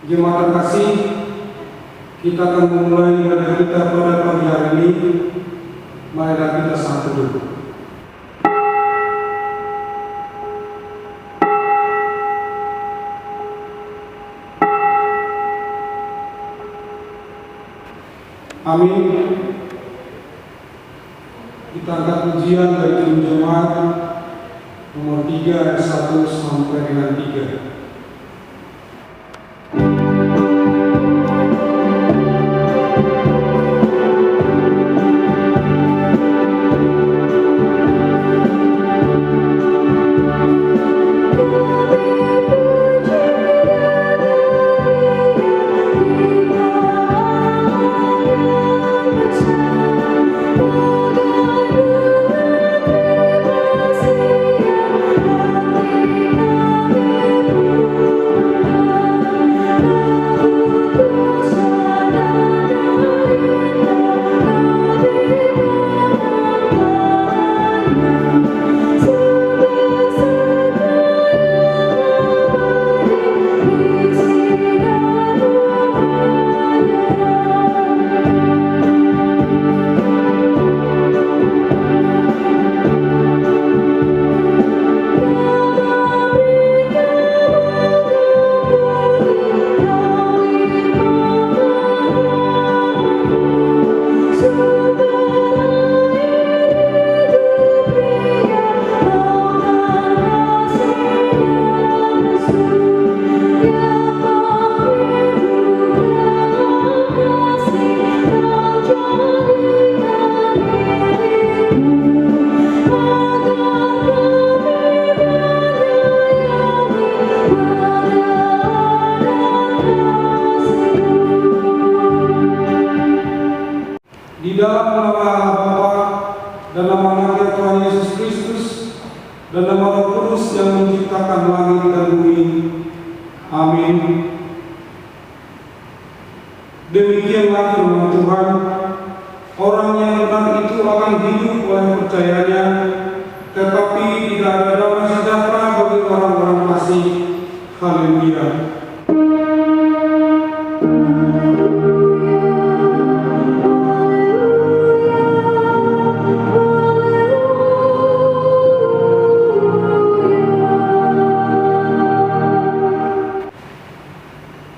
Jemaat kasih, kita akan memulai ibadah kita pada pagi hari ini. Marilah kita satu dulu. Amin. Kita angkat pujian dari tim jemaat nomor 3 ayat 1 sampai dengan 3. Di dalam nama Bapa dan nama Anak Tuhan Yesus Kristus dan nama Roh Kudus yang menciptakan langit dan bumi. Amin. Demikianlah firman Tuhan. Orang yang benar itu akan hidup oleh percayanya, tetapi tidak ada damai sejahtera bagi orang-orang fasik. Haleluya.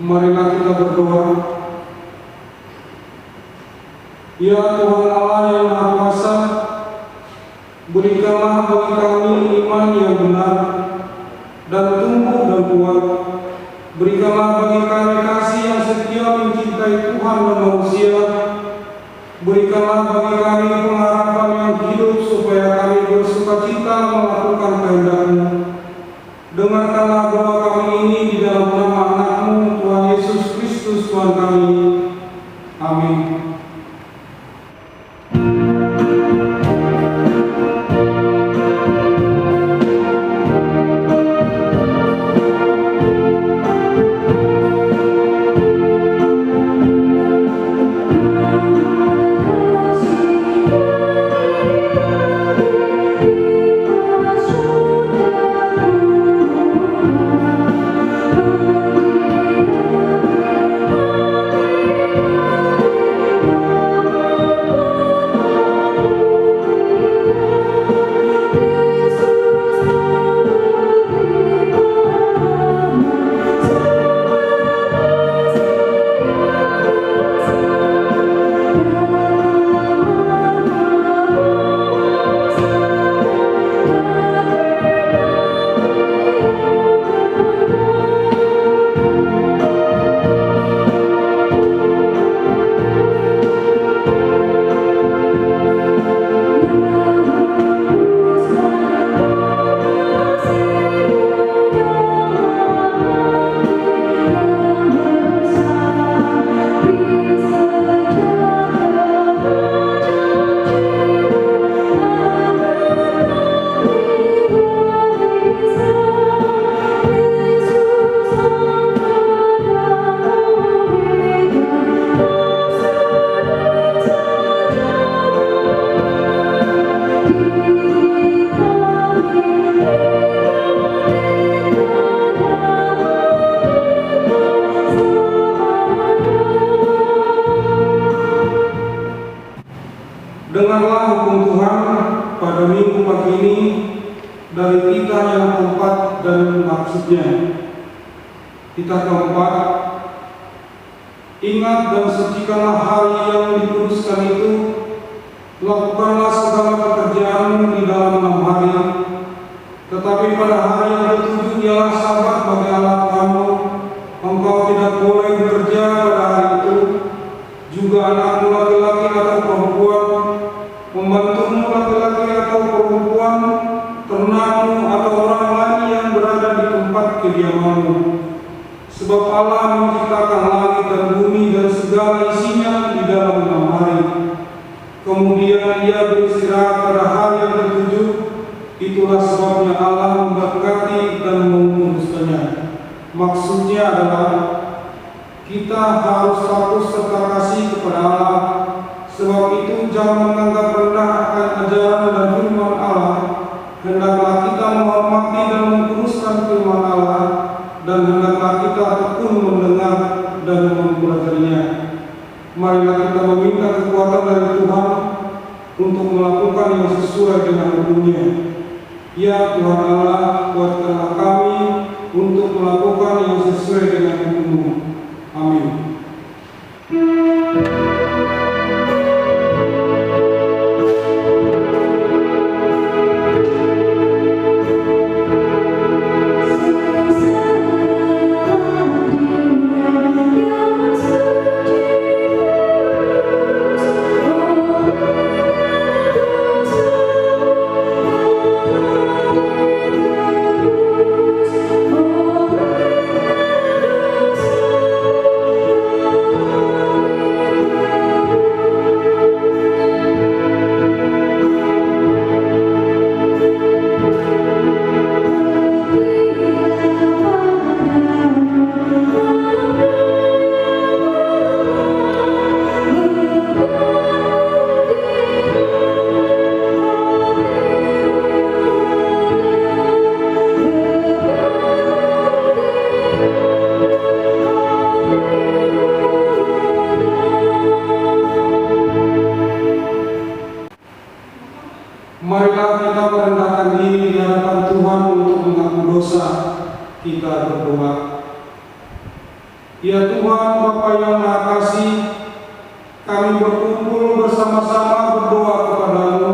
Marilah kita berdoa. Ya Tuhan Allah yang Maha Kuasa, berikanlah bagi kami iman yang benar dan tumbuh dan kuat. Berikanlah bagi kami kasih yang setia mencintai Tuhan dan manusia. Berikanlah bagi kami pengharapan yang hidup supaya kami bersukacita melakukan kehendak-Mu. Dengarkanlah doa kami ini di dalam nama Anak-Mu Tuhan Yesus Kristus Tuhan kami. Amin. Amin. maksudnya. Titah keempat, ingat dan sucikanlah hari yang dikuduskan itu, lakukanlah segala pekerjaanmu di dalam 6 hari. Tetapi pada hari yang ketujuh ialah Sabat bagi Allah kamu. Engkau tidak boleh bekerja pada hari itu, juga anakmu laki-laki atau perempuan, pembantumu laki-laki atau perempuan, ternakmu atau orang lain yang berada di tempat kediamanmu. Sebab Allah menciptakan langit dan bumi dan segala isinya di dalam 6 hari. Kemudian Ia beristirahat pada hari yang ketujuh. Itulah sebabnya Allah memberkati dan menguduskannya. Maksudnya adalah kita harus patuh serta kasih kepada Allah. Sebab itu jangan menganggap rendah akan ajaran dan firman Allah. Hendaklah kita menghormati dan menguruskan firman Allah, dan hendaklah kita tekun mendengar dan mempelajarinya. Marilah kita meminta kekuatan dari Tuhan untuk melakukan yang sesuai dengan hukum-Nya. Ya Tuhan Allah, kuatkanlah kami untuk melakukan yang sesuai dengan hukum-Mu. Amin. Marilah kita merendahkan diri di hadapan Tuhan untuk mengaku dosa. Kita berdoa. Ya Tuhan, Bapa yang Maha Kasih, kami berkumpul bersama-sama berdoa kepadamu,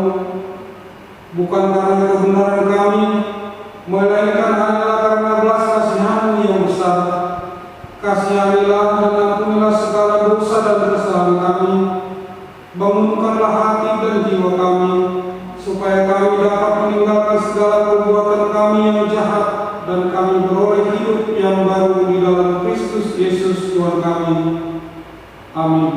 bukan karena kebenaran kami, melainkan hanyalah karena belas kasihan-Mu yang besar. Kasihanilah dan ampunilah segala dosa dan kesalahan kami. Bangunkanlah hati dan jiwa kami, supaya kami dapat meninggalkan segala perbuatan kami yang jahat dan kami beroleh hidup yang baru di dalam Kristus Yesus Tuhan kami. Amin.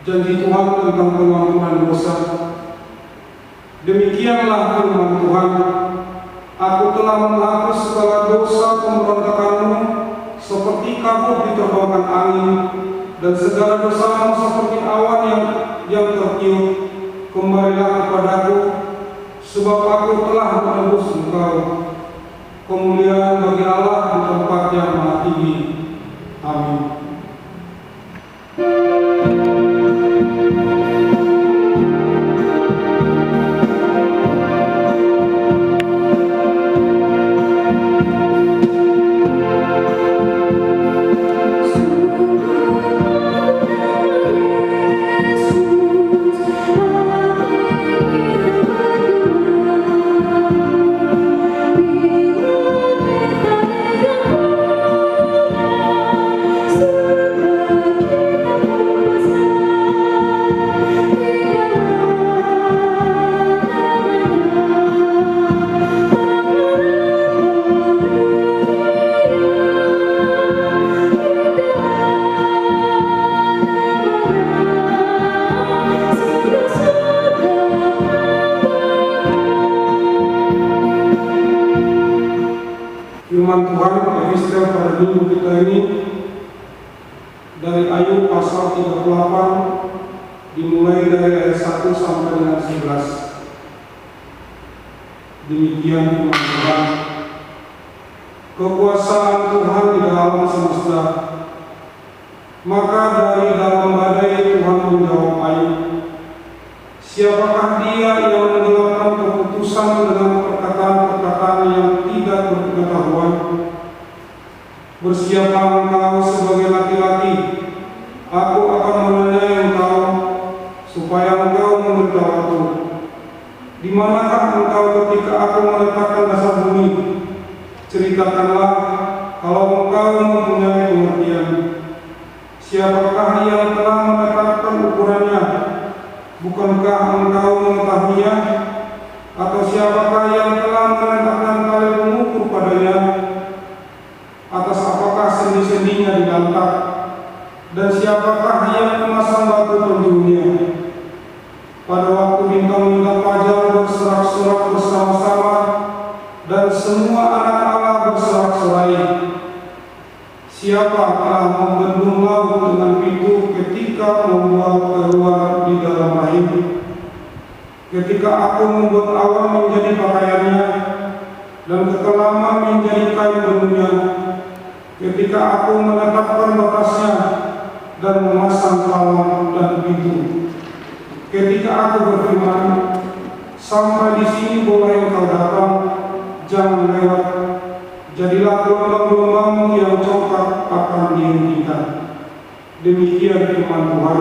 Janji Tuhan tentang pengampunan dosa. Demikianlah firman Tuhan, Aku telah menghapus segala dosa pemberontakanmu seperti kabut diterbangkan angin, dan segala dosamu seperti awan yang tertiup. Kembalilah kepadaku, sebab aku telah menebus engkau. Kemuliaan bagi Allah di tempat yang maha tinggi. Amin. Thank you. minggu kita ini dari Ayub pasal 38 dimulai dari ayat 1 sampai dengan 11. Demikian firman Tuhan. Kekuasaan Tuhan di dalam semesta. Maka dari dalam badai Tuhan menjawab Ayub, siapakah dia yang menggelapkan keputusan dengan perkataan-perkataan yang tidak berpengetahuan? Bersiaplah engkau sebagai laki-laki, aku akan menanyai engkau, supaya engkau memberitahuku. Di manakah engkau ketika aku meletakkan dasar bumi? Ceritakanlah kalau engkau mempunyai pengertian. Siapakah yang telah menetapkan ukurannya? Bukankah engkau mengetahuinya? Atau siapakah yang telah menetapkan tali pengukur padanya? Atas apakah sendi-sendinya dilantak? Dan siapakah yang memasang batu penjurunya? Pada waktu bintang-bintang fajar bersorak-sorak bersama-sama dan semua anak Allah bersorak-sorai, siapa telah membendung laut dengan pintu ketika membuat keluar di dalam rahim? Ketika aku membuat awan menjadi pakaiannya dan kekelaman menjadi kain benungnya, ketika aku menetapkan batasnya dan memasang palang dan pintu, ketika aku berfirman, sampai di sini boleh engkau datang, jangan lewat. Jadilah gelombang-gelombangmu yang congkak akan dihentikan. Demikian firman Tuhan.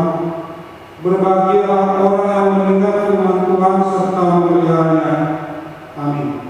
Berbahagialah orang yang mendengar firman Tuhan serta memeliharanya. Amin.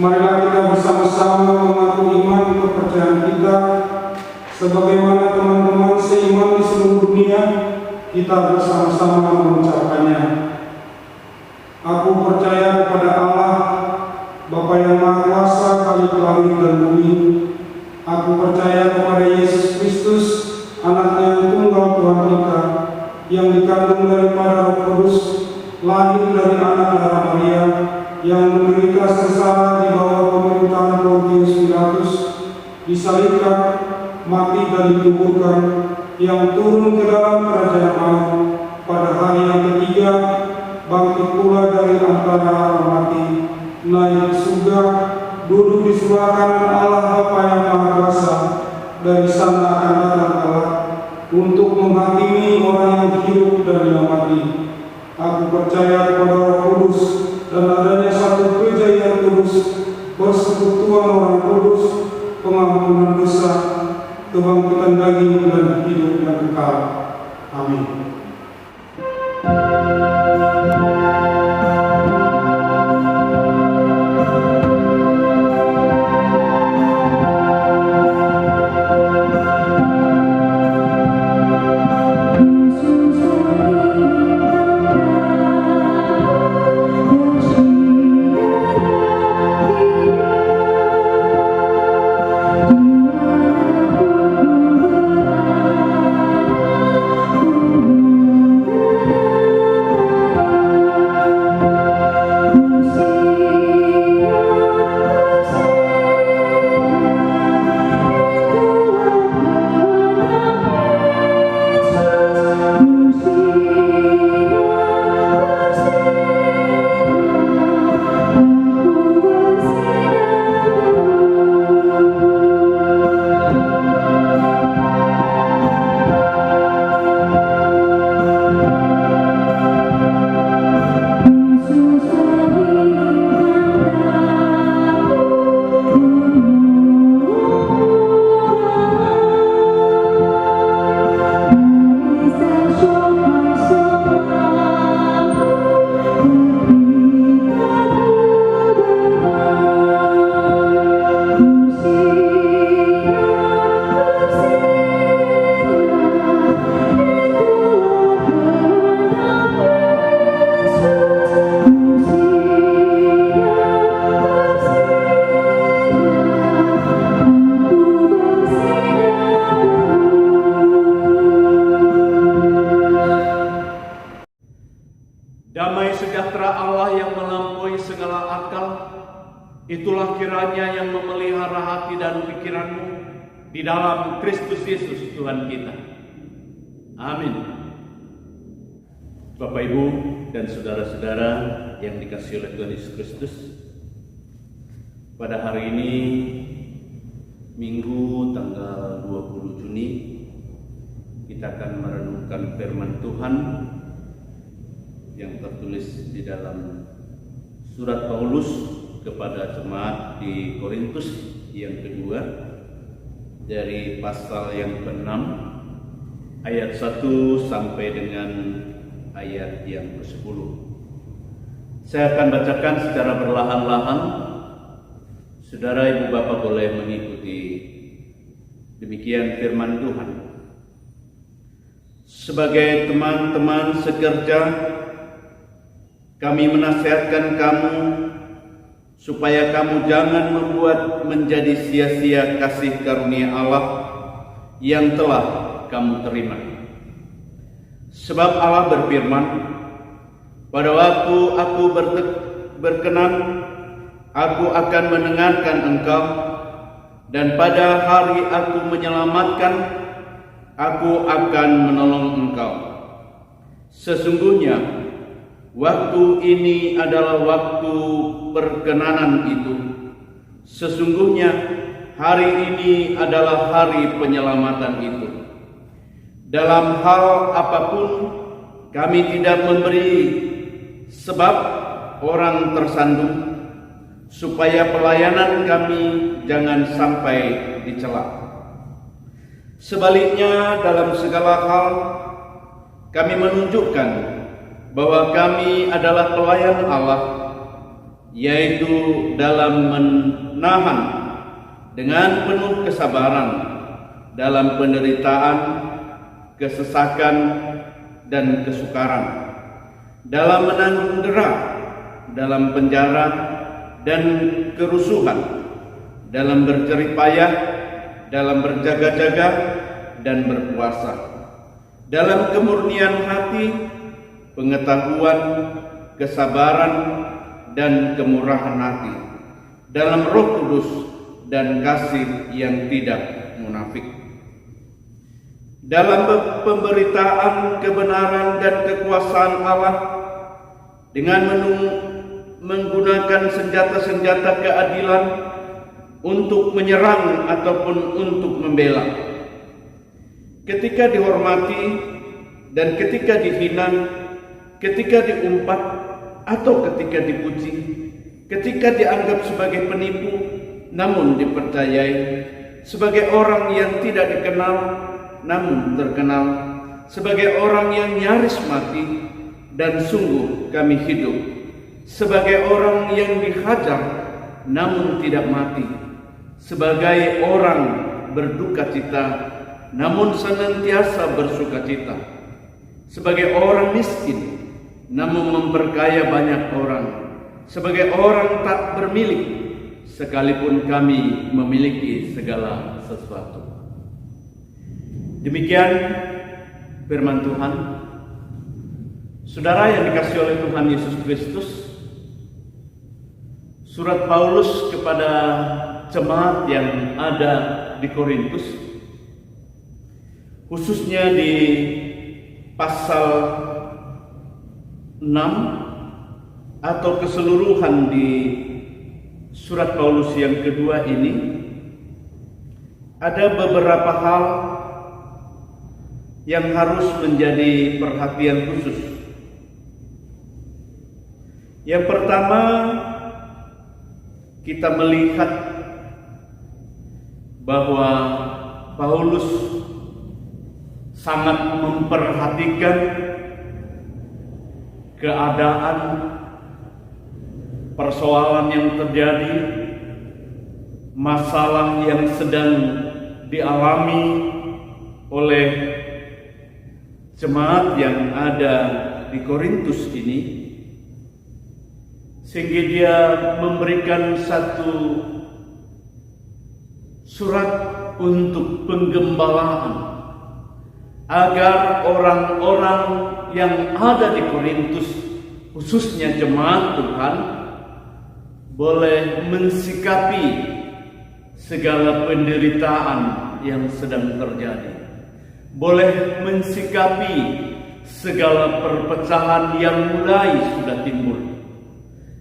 Marilah kita bersama-sama mengaku iman kepercayaan kita sebagaimana teman-teman seiman di seluruh dunia kita bersama-sama mengucapkannya. Aku percaya kepada Allah, Bapa yang Maha Kuasa, Khalik langit dan bumi. Aku percaya kepada Yesus Kristus, Anaknya yang tunggal Tuhan kita, yang dikandung daripada Roh Kudus, lahir dari anak darah Maria, yang menderita sengsara di bawah pemerintahan Pontius Pilatus, disalibkan, mati dan dikuburkan, yang turun ke dalam kerajaan Allah, pada hari yang ketiga bangkit pula dari antara orang mati, naik ke surga, duduk di sebelah kanan Allah Bapa yang Maha Kuasa. Dari sana akan datang Allah untuk menghakimi orang yang hidup dan yang mati. Aku percaya kepada Roh Kudus dan adanya satu gereja yang kudus, persekutuan orang kudus, pengampunan dosa, kebangkitan daging dan hidup yang kekal. Amin. kepada Allah yang melampaui segala akal, itulah kiranya yang memelihara hati dan pikiranmu di dalam Kristus Yesus Tuhan kita. Amin. Bapak, Ibu, dan saudara-saudara yang dikasihi oleh Tuhan Yesus Kristus, pada hari ini Minggu tanggal 20 Juni kita akan merenungkan firman Tuhan yang tertulis di dalam surat Paulus kepada jemaat di Korintus yang kedua, dari pasal yang ke-6 ayat 1 sampai dengan ayat yang ke-10. Saya akan bacakan secara berlahan-lahan. Saudara, Ibu, Bapak boleh mengikuti. Demikian firman Tuhan. Sebagai teman-teman sekerja, kami menasihatkan kamu supaya kamu jangan membuat menjadi sia-sia kasih karunia Allah yang telah kamu terima. Sebab Allah berfirman, pada waktu aku berkenan, aku akan mendengarkan engkau, dan pada hari aku menyelamatkan, aku akan menolong engkau. Sesungguhnya waktu ini adalah waktu perkenanan itu. Sesungguhnya hari ini adalah hari penyelamatan itu. Dalam hal apapun kami tidak memberi sebab orang tersandung, supaya pelayanan kami jangan sampai dicela. Sebaliknya, dalam segala hal kami menunjukkan bahwa kami adalah pelayan Allah, yaitu dalam menahan dengan penuh kesabaran dalam penderitaan, kesesakan, dan kesukaran, dalam menanggung dera, dalam penjara dan kerusuhan, dalam berjerih payah, dalam berjaga-jaga dan berpuasa, dalam kemurnian hati, pengetahuan, kesabaran, dan kemurahan hati, dalam Roh Kudus dan kasih yang tidak munafik, dalam pemberitaan kebenaran dan kekuasaan Allah, dengan menggunakan senjata-senjata keadilan untuk menyerang ataupun untuk membela, ketika dihormati dan ketika dihina, ketika diumpat atau ketika dipuji, ketika dianggap sebagai penipu namun dipercayai, sebagai orang yang tidak dikenal namun terkenal, sebagai orang yang nyaris mati dan sungguh kami hidup, sebagai orang yang dihajar namun tidak mati, sebagai orang berduka cita namun senantiasa bersuka cita, sebagai orang miskin namun memperkaya banyak orang, sebagai orang tak bermilik sekalipun kami memiliki segala sesuatu. Demikian firman Tuhan. Saudara yang dikasihi oleh Tuhan Yesus Kristus, surat Paulus kepada jemaat yang ada di Korintus, khususnya di pasal 6 atau keseluruhan di surat Paulus yang kedua ini, ada beberapa hal yang harus menjadi perhatian khusus. Yang pertama, kita melihat bahwa Paulus sangat memperhatikan keadaan persoalan yang terjadi, masalah yang sedang dialami oleh jemaat yang ada di Korintus ini, sehingga dia memberikan satu surat untuk penggembalaan agar orang-orang yang ada di Korintus khususnya jemaat Tuhan, boleh mensikapi segala penderitaan yang sedang terjadi, boleh mensikapi segala perpecahan yang mulai sudah timbul,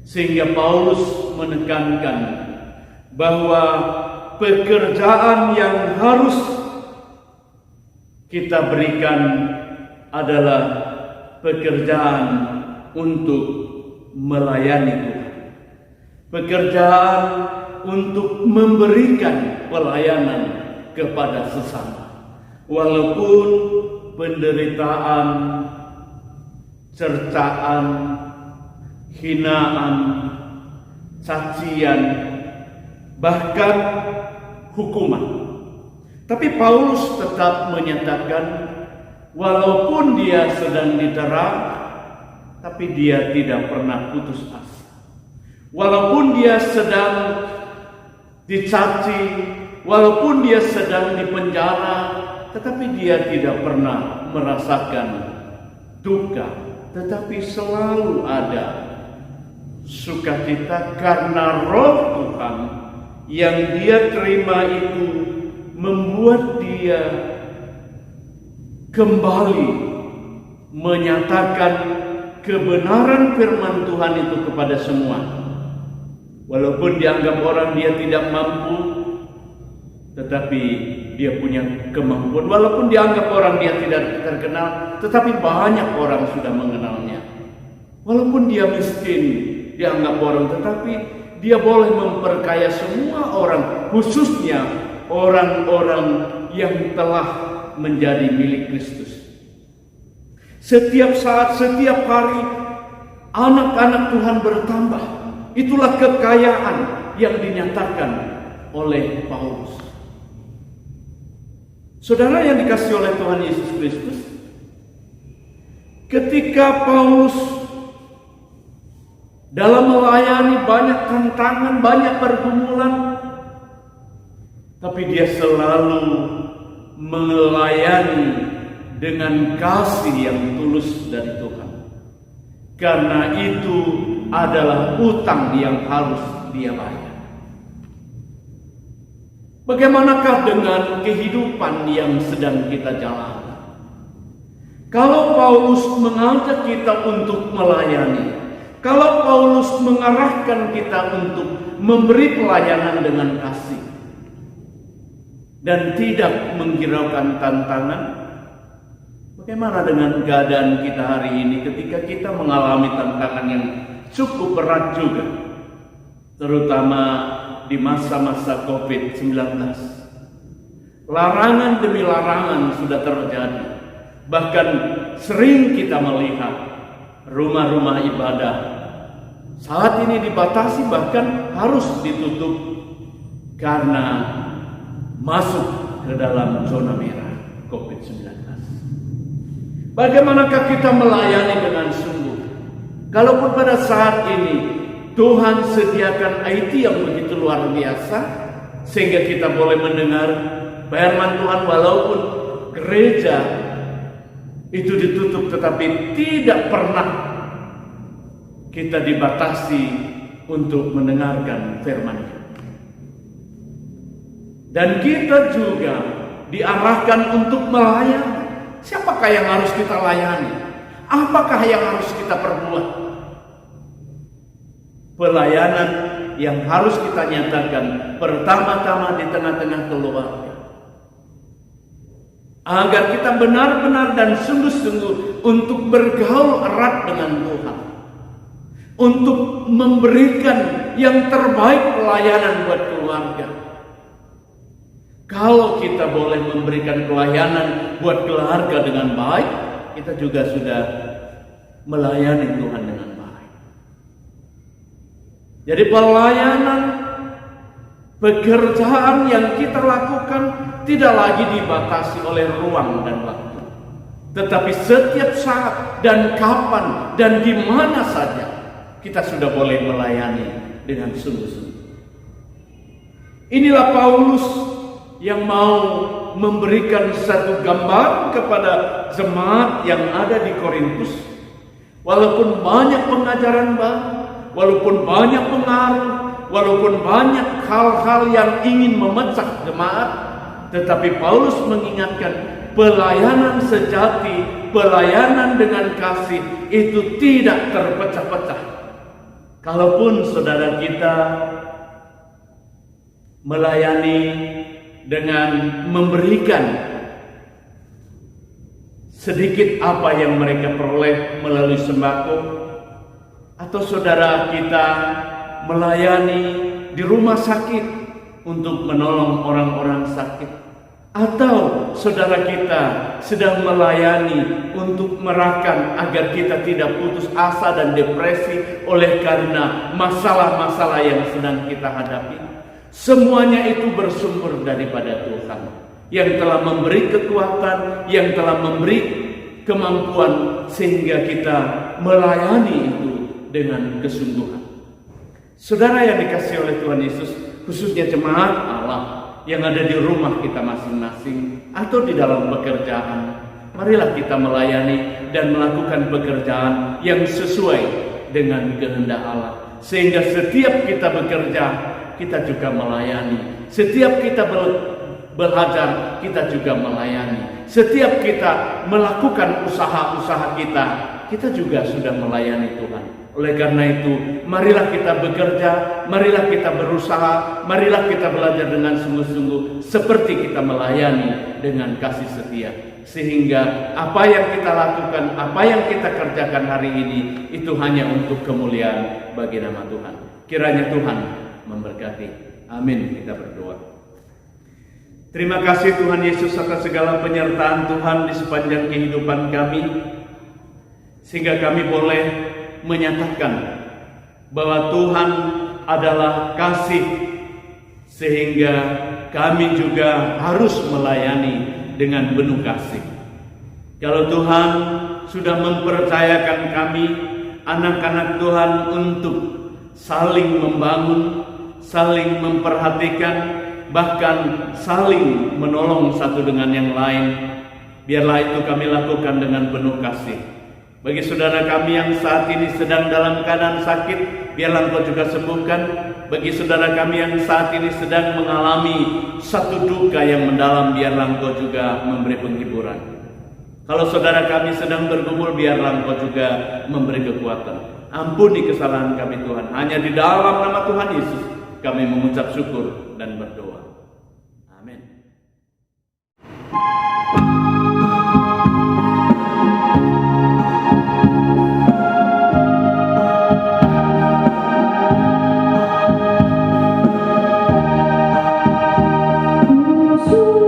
sehingga Paulus menekankan bahwa pekerjaan yang harus kita berikan adalah pekerjaan untuk melayani Tuhan, pekerjaan untuk memberikan pelayanan kepada sesama, walaupun penderitaan, cercaan, hinaan, cacian, bahkan hukuman. Tapi Paulus tetap menyatakan, walaupun dia sedang didera, tapi dia tidak pernah putus asa. Walaupun dia sedang dicaci, walaupun dia sedang dipenjara, tetapi dia tidak pernah merasakan duka, tetapi selalu ada sukacita karena Roh Tuhan yang dia terima itu membuat dia kembali menyatakan kebenaran firman Tuhan itu kepada semua. Walaupun dianggap orang dia tidak mampu, tetapi dia punya kemampuan. Walaupun dianggap orang dia tidak terkenal, tetapi banyak orang sudah mengenalnya. Walaupun dia miskin, dianggap orang, tetapi dia boleh memperkaya semua orang, khususnya orang-orang yang telah menjadi milik Kristus. Setiap saat, setiap hari, anak-anak Tuhan bertambah. Itulah kekayaan yang dinyatakan oleh Paulus. Saudara yang dikasihi oleh Tuhan Yesus Kristus, ketika Paulus dalam melayani banyak tantangan, banyak pergumulan, tapi dia selalu melayani dengan kasih yang tulus dari Tuhan. Karena itu adalah utang yang harus dia bayar. Bagaimanakah dengan kehidupan yang sedang kita jalani? Kalau Paulus mengajak kita untuk melayani, kalau Paulus mengarahkan kita untuk memberi pelayanan dengan kasih dan tidak menghiraukan tantangan, bagaimana dengan keadaan kita hari ini ketika kita mengalami tantangan yang cukup berat juga, terutama di masa-masa COVID-19. Larangan demi larangan sudah terjadi. Bahkan sering kita melihat rumah-rumah ibadah saat ini dibatasi, bahkan harus ditutup karena masuk ke dalam zona merah COVID-19. Bagaimanakah kita melayani dengan sungguh? Kalaupun pada saat ini Tuhan sediakan IT yang begitu luar biasa, sehingga kita boleh mendengar firman Tuhan walaupun gereja itu ditutup, tetapi tidak pernah kita dibatasi untuk mendengarkan firman. Dan kita juga diarahkan untuk melayani. Siapakah yang harus kita layani? Apakah yang harus kita perbuat? Pelayanan yang harus kita nyatakan pertama-tama di tengah-tengah keluarga, agar kita benar-benar dan sungguh-sungguh untuk bergaul erat dengan Tuhan, untuk memberikan yang terbaik pelayanan buat keluarga. Kalau kita boleh memberikan pelayanan buat keluarga dengan baik, kita juga sudah melayani Tuhan dengan baik. Jadi pelayanan, pekerjaan yang kita lakukan tidak lagi dibatasi oleh ruang dan waktu, tetapi setiap saat dan kapan dan di mana saja kita sudah boleh melayani dengan sungguh-sungguh. Inilah Paulus yang mau memberikan satu gambar kepada jemaat yang ada di Korintus, Walaupun banyak pengajaran baru, walaupun banyak pengaruh, walaupun banyak hal-hal yang ingin memecah jemaat, tetapi Paulus mengingatkan pelayanan sejati, pelayanan dengan kasih itu tidak terpecah-pecah. Kalaupun saudara kita melayani dengan memberikan sedikit apa yang mereka peroleh melalui sembako, atau saudara kita melayani di rumah sakit untuk menolong orang-orang sakit, atau saudara kita sedang melayani untuk merakan agar kita tidak putus asa dan depresi oleh karena masalah-masalah yang sedang kita hadapi. Semuanya itu bersumber daripada Tuhan yang telah memberi kekuatan, yang telah memberi kemampuan sehingga kita melayani itu dengan kesungguhan. Saudara yang dikasihi oleh Tuhan Yesus, khususnya jemaat Allah yang ada di rumah kita masing-masing atau di dalam pekerjaan, marilah kita melayani dan melakukan pekerjaan yang sesuai dengan kehendak Allah, sehingga setiap kita bekerja, kita juga melayani. Setiap kita belajar, kita juga melayani. Setiap kita melakukan usaha-usaha kita juga sudah melayani Tuhan. Oleh karena itu, marilah kita bekerja, marilah kita berusaha, marilah kita belajar dengan sungguh-sungguh seperti kita melayani dengan kasih setia. Sehingga apa yang kita lakukan, apa yang kita kerjakan hari ini, itu hanya untuk kemuliaan bagi nama Tuhan. Kiranya Tuhan memberkati. Amin. Kita berdoa. Terima kasih Tuhan Yesus atas segala penyertaan Tuhan di sepanjang kehidupan kami, sehingga kami boleh menyatakan bahwa Tuhan adalah kasih, sehingga kami juga harus melayani dengan penuh kasih. Kalau Tuhan sudah mempercayakan kami, anak-anak Tuhan, untuk saling membangun, saling memperhatikan, bahkan saling menolong satu dengan yang lain, biarlah itu kami lakukan dengan penuh kasih. Bagi saudara kami yang saat ini sedang dalam keadaan sakit, biarlah Engkau juga sembuhkan. Bagi saudara kami yang saat ini sedang mengalami satu duka yang mendalam, biarlah Engkau juga memberi penghiburan. Kalau saudara kami sedang bergumul, biarlah Engkau juga memberi kekuatan. Ampuni kesalahan kami Tuhan. Hanya di dalam nama Tuhan Yesus kami mengucap syukur dan berdoa. Amin. Yesus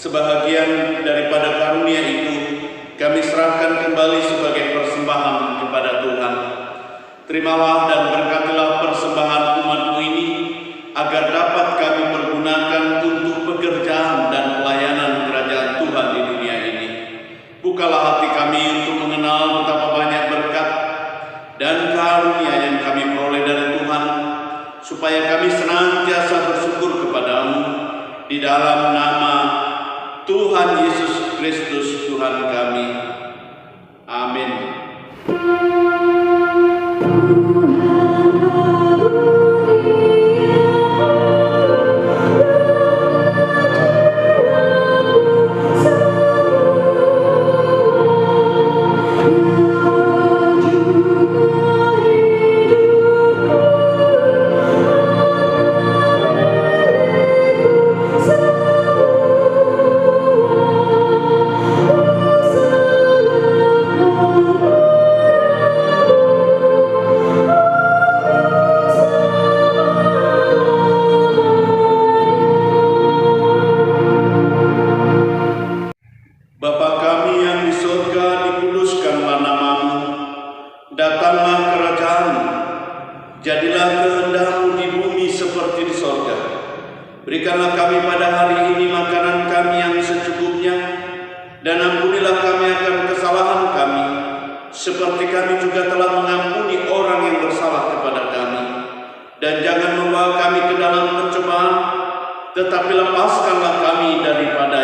Sebahagian daripada karunia itu kami serahkan kembali sebagai persembahan kepada Tuhan. Terimalah dan berkatilah persembahan umat-Mu ini, agar dapat kami pergunakan untuk pekerjaan dan pelayanan kerajaan Tuhan di dunia ini. Bukalah hati kami untuk mengenal betapa banyak berkat dan karunia yang kami peroleh dari Tuhan, supaya kami senantiasa bersyukur kepada-Mu di dalam nama Tuhan Yesus Kristus Tuhan kami. Amin. Berikanlah kami pada hari ini makanan kami yang secukupnya, dan ampunilah kami akan kesalahan kami, seperti kami juga telah mengampuni orang yang bersalah kepada kami. Dan jangan membawa kami ke dalam pencobaan, tetapi lepaskanlah kami daripada